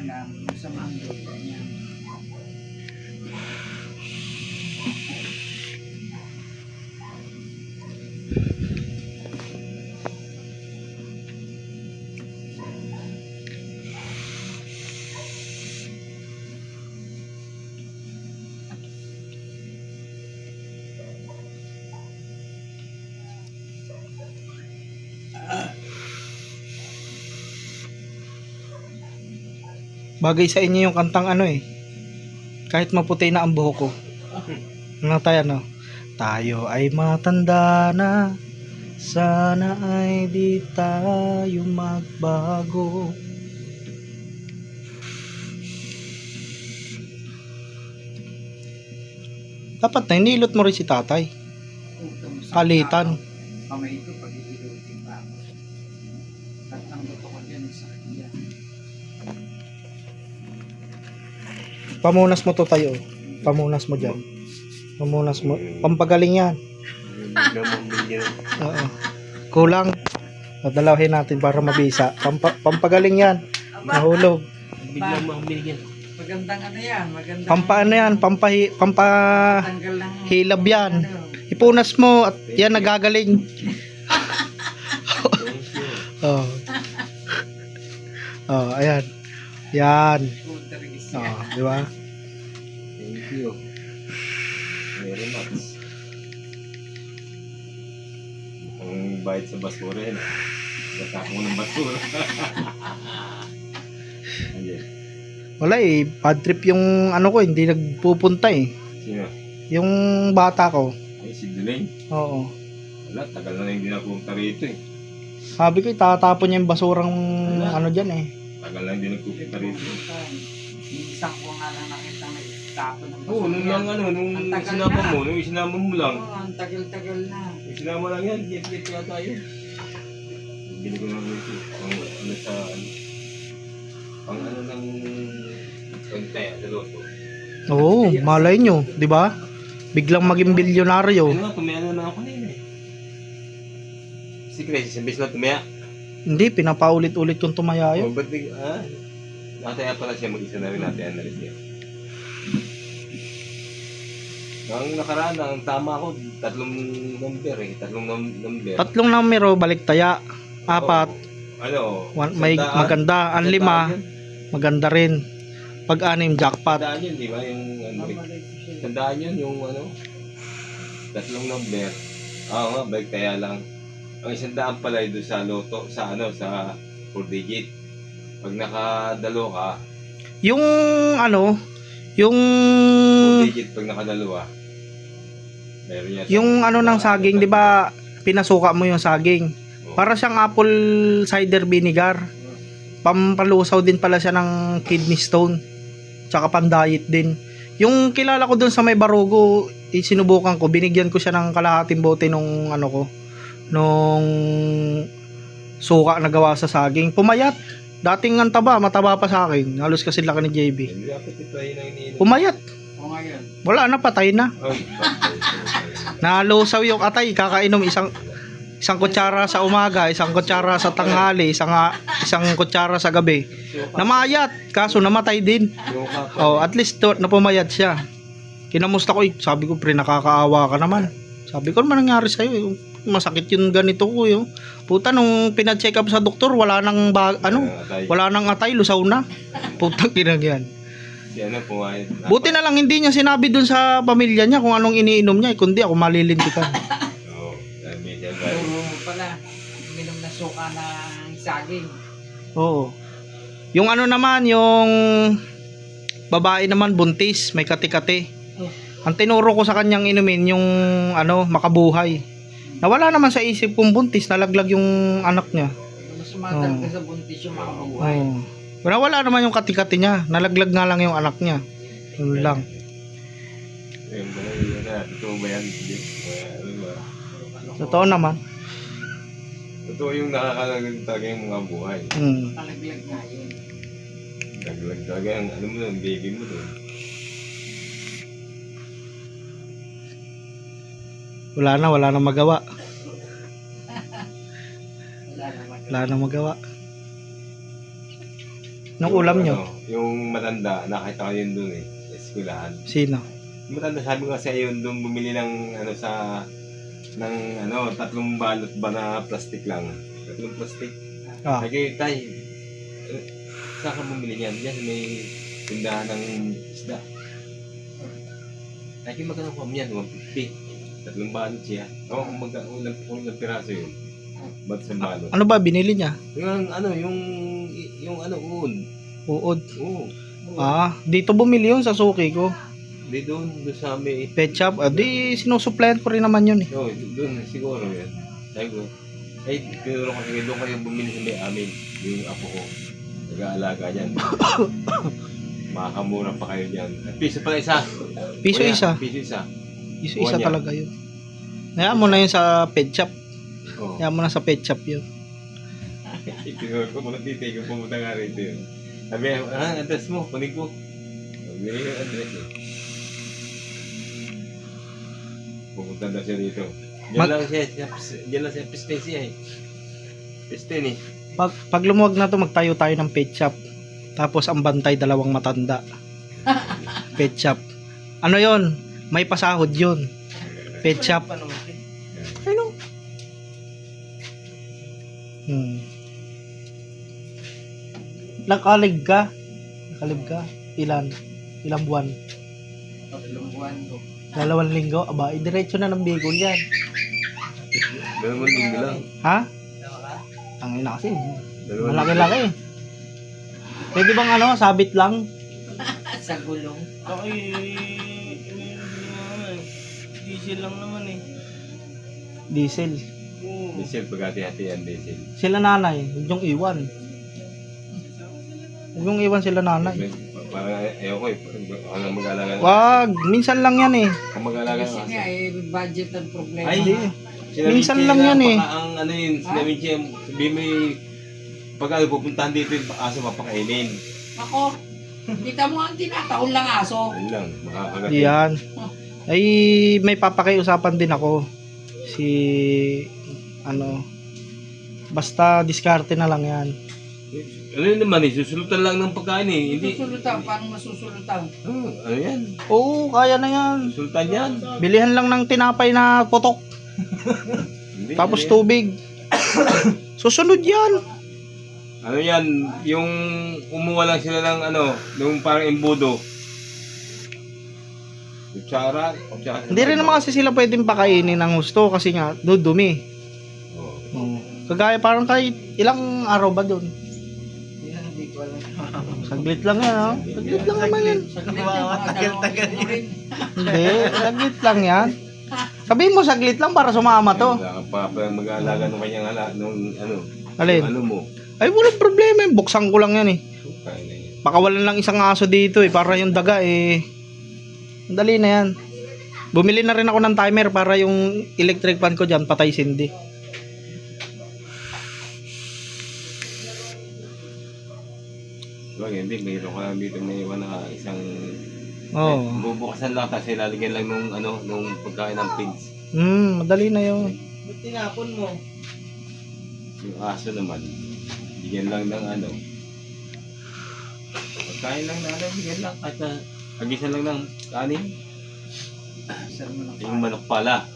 alam, sa manggol, ganyan. Bagay sa inyo yung kantang ano eh. Kahit maputi na ang buhok ko. Ano tayo ano? Tayo ay matanda na. Sana ay di tayo magbago. Dapat na inilot mo rin si tatay. Palitan. Kamay ito, pag iilutin pa ako. At ang luto ko dyan sa kanya. Pamunas mo to tayo. Pamunas mo dyan. Pamunas mo. Pampagaling yan. Oo. Kulang. Dadalawin natin para mabisa. Pampagaling yan. Nahulog. Biglang mahumili yan. Magandang ano yan, magandang... Pampaano yan? tanggal ng... Pampahilab yan. Ipunas mo at yan nagagaling. Oh. Oh, ayan. Yan. Oh, di ba? Thank you. Very much. Mukhang bayad sa basura yan. Natako ng basura. Andiyan. Wala eh. Bad trip yung ano ko, hindi nagpupunta eh. Sino? Yung bata ko. Ay, si Dunay. Oo. Wala, tagal na hindi napunta rito eh. Sabi ko, itatapon niya yung basurang Wala. ano dyan eh. Tagal na hindi nagpupunta rito. Isang ko nga lang nakita nagtapon ng Oo, nung lang ano, nung Ang tagal isinama na. mo, nung isinama mo lang. Oo, ang tagal-tagal na. Isinama lang yan, get yata yun. Bili ko lang ito. Ang ano sa ano. Ang ano ng konti, daloto. Oo, malay nyo, di ba? Biglang maging bilyonaryo. Ano nga, tumaya na ako kanina eh. Si Chris, isang beses na tumaya. Hindi, pinapaulit-ulit kong tumaya O, yun. ba't nataya pala siya, mag-isa na rin nataya na rin siya. Ang nakaraan, ang tama ko, tatlong number eh. Tatlong number. Tatlong numero, baliktaya. Apat, Ano? may sandaan. maganda. Ang lima, Sandaan yun. maganda rin. Pag-anim, jackpot. Sandaan yun, di ba? Yung ano, sandaan yun, yung ano, tatlong number. Oo nga, balik kaya lang. Ang isang daan pala doon sa loto, sa ano, sa 4 digit. Pag nakadalo ka, Yung ano, yung 4 digit pag nakadalawa, meron yata. yung ano ng saging, 'di ba? Pinasuka mo yung saging. Oo. Para siyang apple cider vinegar. Pampalusaw din pala siya ng kidney stone. Tsaka pan-diet din. Yung kilala ko dun sa may Barugo, sinubukan ko, binigyan ko siya ng kalahating bote nung ano ko, nung suka na gawa sa saging. Pumayat. Dating ang taba, mataba pa sa akin. Halos kasi laki ni JB. Hindi dapat ito ay nang iniinom. Pumayat. O ngayon, Wala na, patay na. Ay, Nalusaw yung atay, kakainom isang kutsara sa umaga, isang kutsara sa tanghali, isang kutsara sa gabi. Namayat, kaso namatay din. Oh, at least napumayat siya. Kinamusta ko, sabi ko, pre, nakakaawa ka naman. Sabi ko, ano nangyari sa'yo? Masakit yung ganito ko. Yung. Puta, nung pina-check up sa doktor, wala nang wala nang atay, lusaw na. Putang kinang yan. Si ano, pumayat. Buti na lang hindi niya sinabi dun sa pamilya niya kung anong iniinom niya, kundi ako malilintikan. Oo, sabi niya ba? puro pala, uminom na suka ng saging. Oo. Yung ano naman, yung babae naman buntis, may kati-kati. Ang tinuro ko sa kanyang inumin yung ano, makabuhay. Nawala naman sa isip kong buntis, nalaglag yung anak niya. Mas sumatal ka sa buntis yung makabuhay. Oo. Nawala naman yung kati-kati niya, nalaglag nga lang yung anak niya. Yun lang. Ayun ba, yun na, totoo ba yan? Hindi. Ano ba? Totoo naman. Totoo yung nakakalagag talaga yung mga buhay. Talaglag nga yun. Naglag talaga yung, ano mo nun, baby mo nun. Wala na magawa. Wala naman. Wala na magawa. Nung ulam nyo? Yung matanda, nakita ko yun dun eh. Sa eskwelahan. Sino? Yung matanda, sabi ko kasi yun dun bumili ng tatlong balot ba na plastic lang. Tatlong plastic. Ah. Ay, tay, saan ka bumili niyan? Diyan may tindahan ng isda. Ay, magkano ko yan? 150. Tatlong balot siya. Oo, kung piraso yun. Ba't sa balot? Ano ba binili niya? Yung uod. Uod. Oo. Ah, dito bumili yun sa suki ko. Di doon sa may... Pet shop. Ah, di sinusuplayan ko rin naman yun eh. Oo, doon siguro yan. Sabi ko, ay, tinuro ko sige, doon kayo bumili sa may amin. Yung apo ko. Nag-aalaga dyan. Makakamura pa kayo dyan. At piso pala isa. Piso Kuya, isa. Piso isa. Piso Buwan isa niya. talaga yun. Hayaan mo na yun sa pet shop. Oo. Hayaan mo na sa pet shop yun. Itinuro ko mga titi ko pumunta nga rito yun. Sabi niya, address mo, kunin ko. Sabi niya yung address eh. Pupunta na siya dito. Diyan lang siya piste siya eh. Piste eh. Pag lumuwag na to, magtayo tayo ng pet shop. Tapos ang bantay, dalawang matanda. Pet shop. Ano yon? May pasahod yun. Pet shop. Ano? Nakalig ka? Nakalig ka? Ilang buwan? 3 buwan ko. 2 linggo? Aba, diretso na ng Bicol yan. Dalawang linggo lang. Ha? Tama ka? Ang ina kasi. Dalawang Malaki-laki. Pwede bang sabit lang? Sa gulong. Diesel lang naman eh. Diesel. Oo. Diesel, pag-hati-hati yan, diesel. Sila nanay, huwag yung iwan. Huwag yung iwan sila nanay. Parang ayoko eh. Ano mag-alaga ng Wag, minsan lang yan eh. Kung mag-alaga Kasi ng nga budget ang problema. Ay, Hindi. sinabi Minsan siya lang na yan eh. baka ang ano yun, sinabi siya, sabi mo pag pupuntahan dito yung aso mapakainin. Ako, kita mo ang tinataon lang aso. Ayun lang, makakagat. Yan. Ay, may papakiusapan din ako. Basta diskarte na lang yan. Ano yun naman eh, susulutan lang ng pagkain eh. Hindi. Susulutan, paano masusulutan? Ano yan? Oo, kaya na yan. Sultan yan. Bilihan lang ng tinapay na putok. Hindi, Tapos ano yan? tubig. Susunod yan. Ano yan, yung umuha lang sila ng nung parang embudo. Kutsara. Hindi rin naman kasi sila pwedeng pakainin ng gusto kasi nga dudumi. Oo. Oo. Kagaya parang kahit ilang araw ba doon? Yan, hindi ko alam. Saglit lang yan, ha? Saglit lang naman yan. Tagal-tagal yun. Hindi, saglit lang yan. Sabihin mo saglit lang para sumama to. Mag-aalaga ng kanyang Alin? Ano mo? Ay, walang problema. Buksan ko lang yan eh. Kaya na yan. Pakawalan lang isang aso dito eh. Para yung daga eh. Dali na yan. Bumili na rin ako ng timer para yung electric fan ko dyan patay sindi. Hindi, mayroon ka lang dito may iwan na isang... Oo. Bubukasan lang kasi lalagyan lang nung pagkain ng pigs. Madali na yun. Ba't tinapon mo? Yung aso naman, bigyan lang ng pagkain lang na bigyan lang. At hagisan lang ng kanin. Saan mo na Yung manok pala.